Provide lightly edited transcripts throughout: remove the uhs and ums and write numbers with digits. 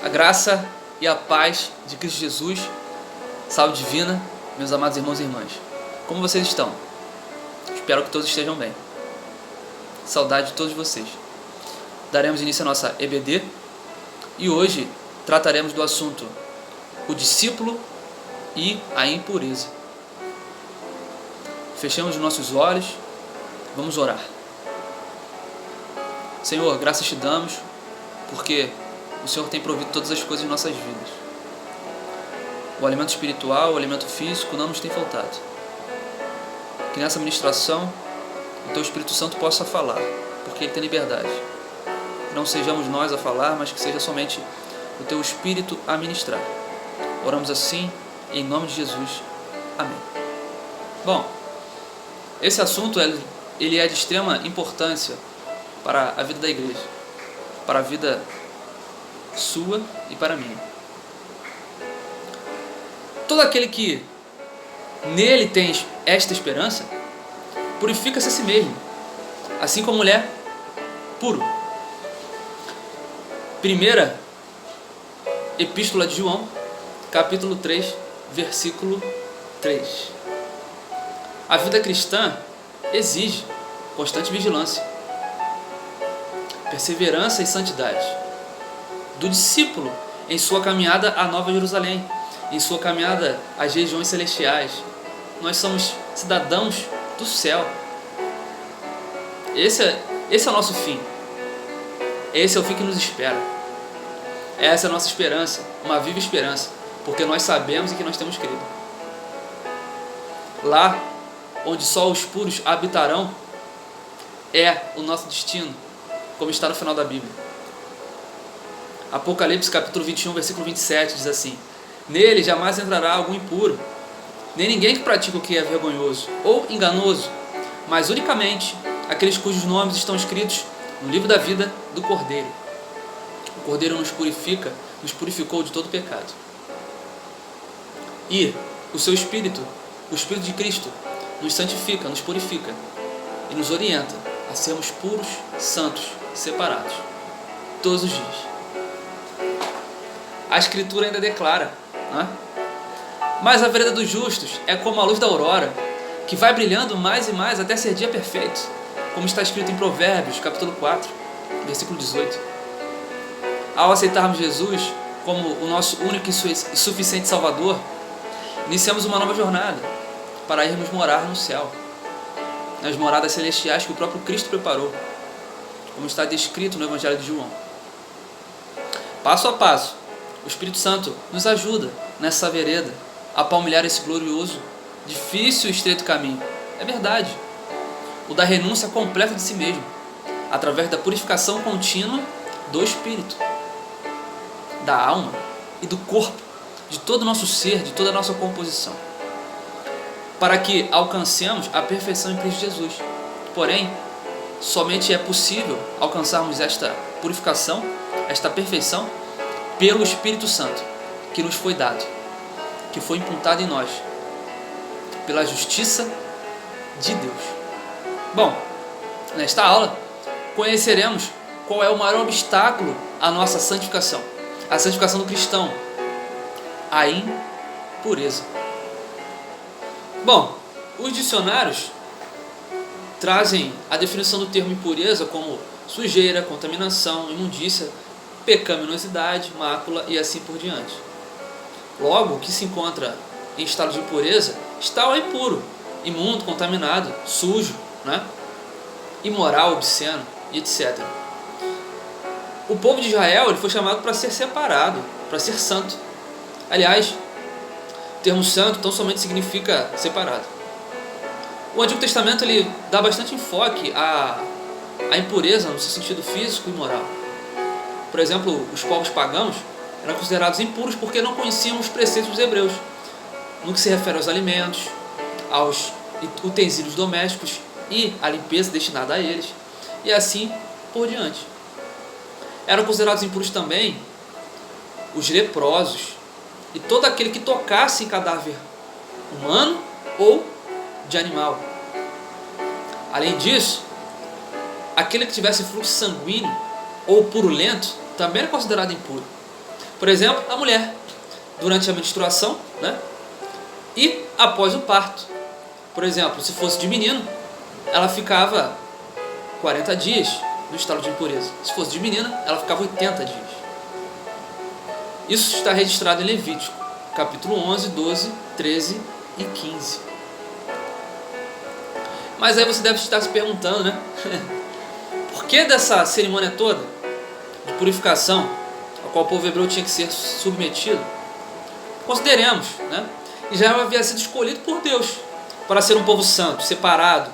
A graça e a paz de Cristo Jesus, salve divina, meus amados irmãos e irmãs. Como vocês estão? Espero que todos estejam bem. Saudade de todos vocês. Daremos início à nossa EBD e hoje trataremos do assunto o discípulo e a impureza. Fechemos os nossos olhos, vamos orar. Senhor, graças te damos, porque o Senhor tem provido todas as coisas em nossas vidas. O alimento espiritual, o alimento físico não nos tem faltado. Que nessa ministração o Teu Espírito Santo possa falar, porque Ele tem liberdade. Que não sejamos nós a falar, mas que seja somente o Teu Espírito a ministrar. Oramos assim, em nome de Jesus. Amém. Bom, esse assunto ele é de extrema importância para a vida da igreja, para a vida sua e para mim. Todo aquele que nele tem esta esperança, purifica-se a si mesmo, assim como ele é puro. Primeira Epístola de João, capítulo 3, versículo 3. A vida cristã exige constante vigilância, perseverança e santidade do discípulo em sua caminhada à Nova Jerusalém, em sua caminhada às regiões celestiais. Nós somos cidadãos do céu. Esse é o nosso fim. Esse é o fim que nos espera. Essa é a nossa esperança, uma viva esperança, porque nós sabemos em que nós temos crido. Lá onde só os puros habitarão é o nosso destino, como está no final da Bíblia. Apocalipse capítulo 21, versículo 27 diz assim: nele jamais entrará algum impuro, nem ninguém que pratica o que é vergonhoso ou enganoso, mas unicamente aqueles cujos nomes estão escritos no livro da vida do Cordeiro. O Cordeiro nos purificou de todo pecado. E o seu Espírito, o Espírito de Cristo, nos santifica, nos purifica e nos orienta a sermos puros, santos, separados, todos os dias. A Escritura ainda declara, né? Mas a vereda dos justos é como a luz da aurora, que vai brilhando mais e mais até ser dia perfeito, como está escrito em Provérbios, capítulo 4, versículo 18. Ao aceitarmos Jesus como o nosso único e suficiente Salvador, iniciamos uma nova jornada para irmos morar no céu, nas moradas celestiais que o próprio Cristo preparou, como está descrito no Evangelho de João. Passo a passo, o Espírito Santo nos ajuda nessa vereda a palmilhar esse glorioso, difícil e estreito caminho. É verdade, o da renúncia completa de si mesmo, através da purificação contínua do Espírito, da alma e do corpo, de todo o nosso ser, de toda a nossa composição, para que alcancemos a perfeição em Cristo Jesus. Porém, somente é possível alcançarmos esta purificação, esta perfeição, pelo Espírito Santo, que nos foi dado, que foi imputado em nós, pela justiça de Deus. Bom, nesta aula, conheceremos qual é o maior obstáculo à nossa santificação, a santificação do cristão, a impureza. Bom, os dicionários trazem a definição do termo impureza como sujeira, contaminação, imundícia, pecaminosidade, mácula e assim por diante. Logo, o que se encontra em estado de impureza está o impuro, imundo, contaminado, sujo, né? Imoral, obsceno e etc. O povo de Israel ele foi chamado para ser separado, para ser santo. Aliás, o termo santo tão somente significa separado. O Antigo Testamento ele dá bastante enfoque à impureza no seu sentido físico e moral. Por exemplo, os povos pagãos eram considerados impuros porque não conheciam os preceitos dos hebreus, no que se refere aos alimentos, aos utensílios domésticos e à limpeza destinada a eles, e assim por diante. Eram considerados impuros também os leprosos e todo aquele que tocasse em cadáver humano ou de animal. Além disso, aquele que tivesse fluxo sanguíneo ou purulento também era considerado impuro. Por exemplo, a mulher, durante a menstruação, né? E após o parto. Por exemplo, se fosse de menino, ela ficava 40 dias no estado de impureza. Se fosse de menina, ela ficava 80 dias. Isso está registrado em Levítico, capítulo 11, 12, 13 e 15. Mas aí você deve estar se perguntando, né? Por que dessa cerimônia toda de purificação a qual o povo hebreu tinha que ser submetido? Consideremos, né? Israel havia sido escolhido por Deus para ser um povo santo, separado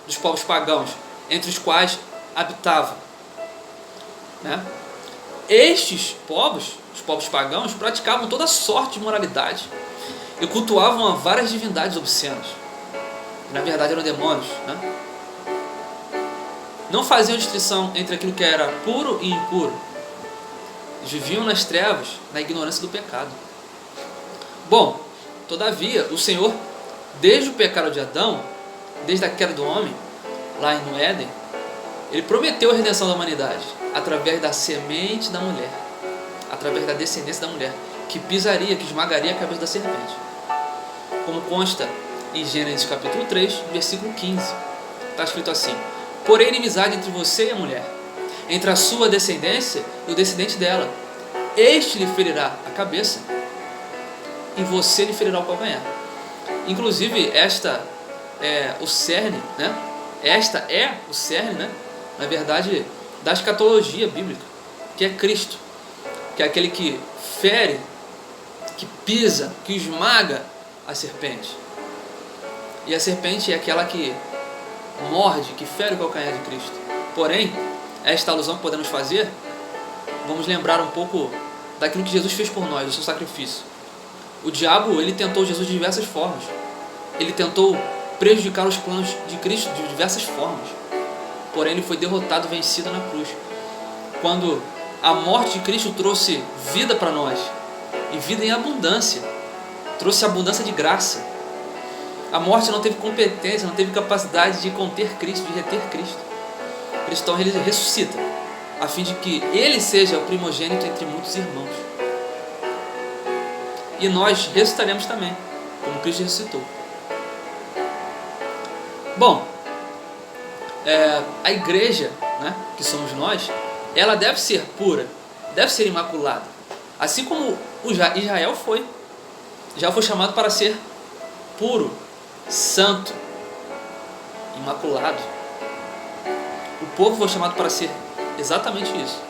dos povos pagãos, entre os quais habitava, né? Estes povos, os povos pagãos, praticavam toda sorte de moralidade e cultuavam a várias divindades obscenas, que na verdade eram demônios, né? Não faziam distinção entre aquilo que era puro e impuro. Eles viviam nas trevas, na ignorância do pecado. Bom, todavia, o Senhor, desde o pecado de Adão, desde a queda do homem, lá no Éden, Ele prometeu a redenção da humanidade através da semente da mulher, através da descendência da mulher, que pisaria, que esmagaria a cabeça da serpente. Como consta em Gênesis capítulo 3, versículo 15. Está escrito assim: porém inimizade entre você e a mulher, entre a sua descendência e o descendente dela. Este lhe ferirá a cabeça e você lhe ferirá o calcanhar. Inclusive, esta é o cerne, né? Esta é o cerne, né? Na verdade, da escatologia bíblica, que é Cristo, que é aquele que fere, que pisa, que esmaga a serpente. E a serpente é aquela que morde, que fere o calcanhar de Cristo. Porém, esta alusão que podemos fazer, vamos lembrar um pouco daquilo que Jesus fez por nós, do seu sacrifício. O diabo, ele tentou Jesus de diversas formas. Ele tentou prejudicar os planos de Cristo de diversas formas. Porém, ele foi derrotado, vencido na cruz. Quando a morte de Cristo trouxe vida para nós, e vida em abundância, trouxe abundância de graça. A morte não teve competência, não teve capacidade de conter Cristo, de reter Cristo. Cristo, então, ele ressuscita, a fim de que ele seja o primogênito entre muitos irmãos. E nós ressuscitaremos também, como Cristo ressuscitou. Bom, a igreja, né, que somos nós, ela deve ser pura, deve ser imaculada. Assim como Israel foi. Israel foi chamado para ser puro, santo, imaculado. O povo foi chamado para ser exatamente isso.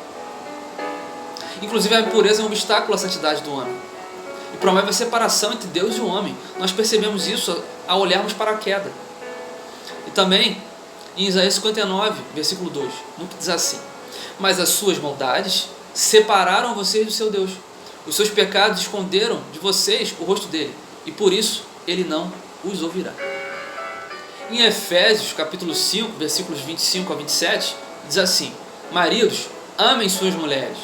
Inclusive, a impureza é um obstáculo à santidade do homem e promove a separação entre Deus e o homem. Nós percebemos isso ao olharmos para a queda. E também em Isaías 59, versículo 2, no que diz assim: mas as suas maldades separaram vocês do seu Deus, os seus pecados esconderam de vocês o rosto dele, e por isso ele não os ouvirá. Em Efésios capítulo 5, versículos 25 a 27, diz assim: maridos, amem suas mulheres,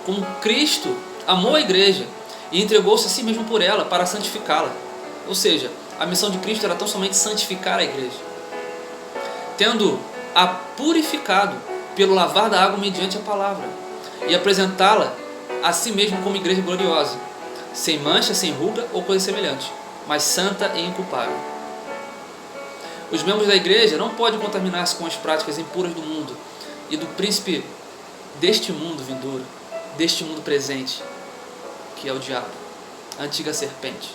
como Cristo amou a igreja e entregou-se a si mesmo por ela, para santificá-la. Ou seja, a missão de Cristo era tão somente santificar a igreja, tendo-a purificado pelo lavar da água mediante a palavra, e apresentá-la a si mesmo como igreja gloriosa, sem mancha, sem ruga ou coisa semelhante, mas santa e inculpável. Os membros da igreja não podem contaminar-se com as práticas impuras do mundo e do príncipe deste mundo vindouro, deste mundo presente, que é o diabo, a antiga serpente,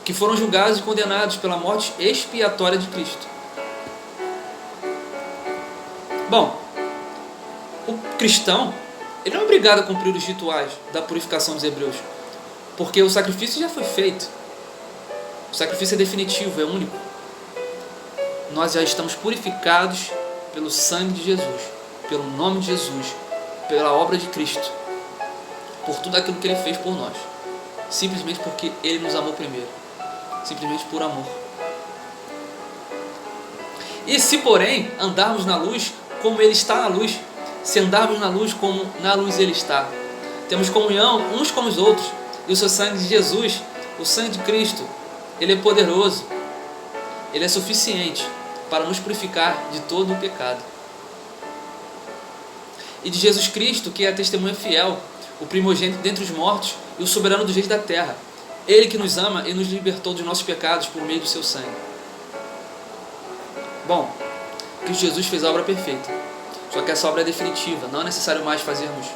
que foram julgados e condenados pela morte expiatória de Cristo. Bom, o cristão, ele não é obrigado a cumprir os rituais da purificação dos hebreus, porque o sacrifício já foi feito. O sacrifício é definitivo, é único. Nós já estamos purificados pelo sangue de Jesus, pelo nome de Jesus, pela obra de Cristo, por tudo aquilo que Ele fez por nós, simplesmente porque Ele nos amou primeiro, simplesmente por amor. E se, porém, andarmos na luz como Ele está na luz, se andarmos na luz como na luz Ele está, temos comunhão uns com os outros, e o seu sangue de Jesus, o sangue de Cristo, Ele é poderoso, Ele é suficiente para nos purificar de todo o pecado. E de Jesus Cristo, que é a testemunha fiel, o primogênito dentre os mortos e o soberano dos reis da terra. Ele que nos ama e nos libertou dos nossos pecados por meio do seu sangue. Bom, Cristo Jesus fez a obra perfeita. Só que essa obra é definitiva. Não é necessário mais fazermos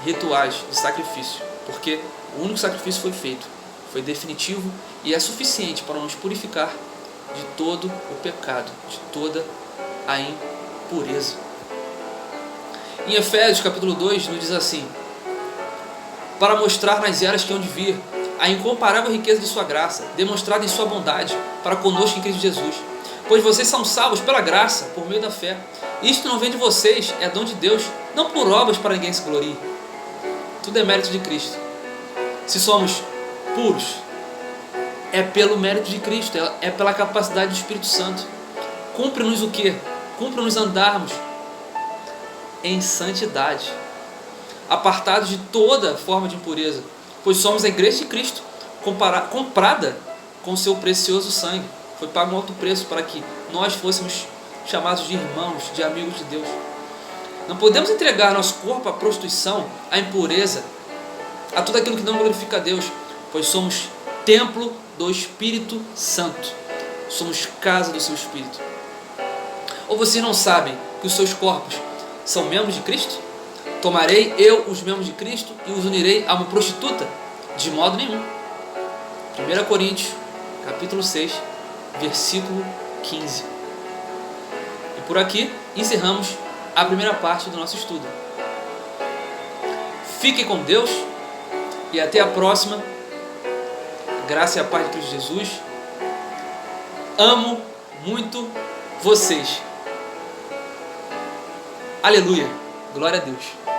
rituais de sacrifício, porque o único sacrifício foi feito. Foi definitivo e é suficiente para nos purificar de todo o pecado, de toda a impureza. Em Efésios capítulo 2 nos diz assim: para mostrar nas eras que hão de vir a incomparável riqueza de sua graça, demonstrada em sua bondade para conosco em Cristo Jesus. Pois vocês são salvos pela graça, por meio da fé. Isto não vem de vocês, é dom de Deus, não por obras para ninguém se glorie. Tudo é mérito de Cristo. Se somos puros, é pelo mérito de Cristo, é pela capacidade do Espírito Santo. Cumpre-nos o quê? Cumpre-nos andarmos em santidade, apartados de toda forma de impureza, pois somos a igreja de Cristo, comprada com seu precioso sangue. Foi pago um alto preço para que nós fôssemos chamados de irmãos, de amigos de Deus. Não podemos entregar nosso corpo à prostituição, à impureza, a tudo aquilo que não glorifica a Deus, pois somos templo do Espírito Santo. Somos casa do seu Espírito. Ou vocês não sabem que os seus corpos são membros de Cristo? Tomarei eu os membros de Cristo e os unirei a uma prostituta? De modo nenhum. 1 Coríntios, capítulo 6, versículo 15. E por aqui encerramos a primeira parte do nosso estudo. Fiquem com Deus e até a próxima. Graça e a paz de Cristo Jesus. Amo muito vocês. Aleluia. Glória a Deus.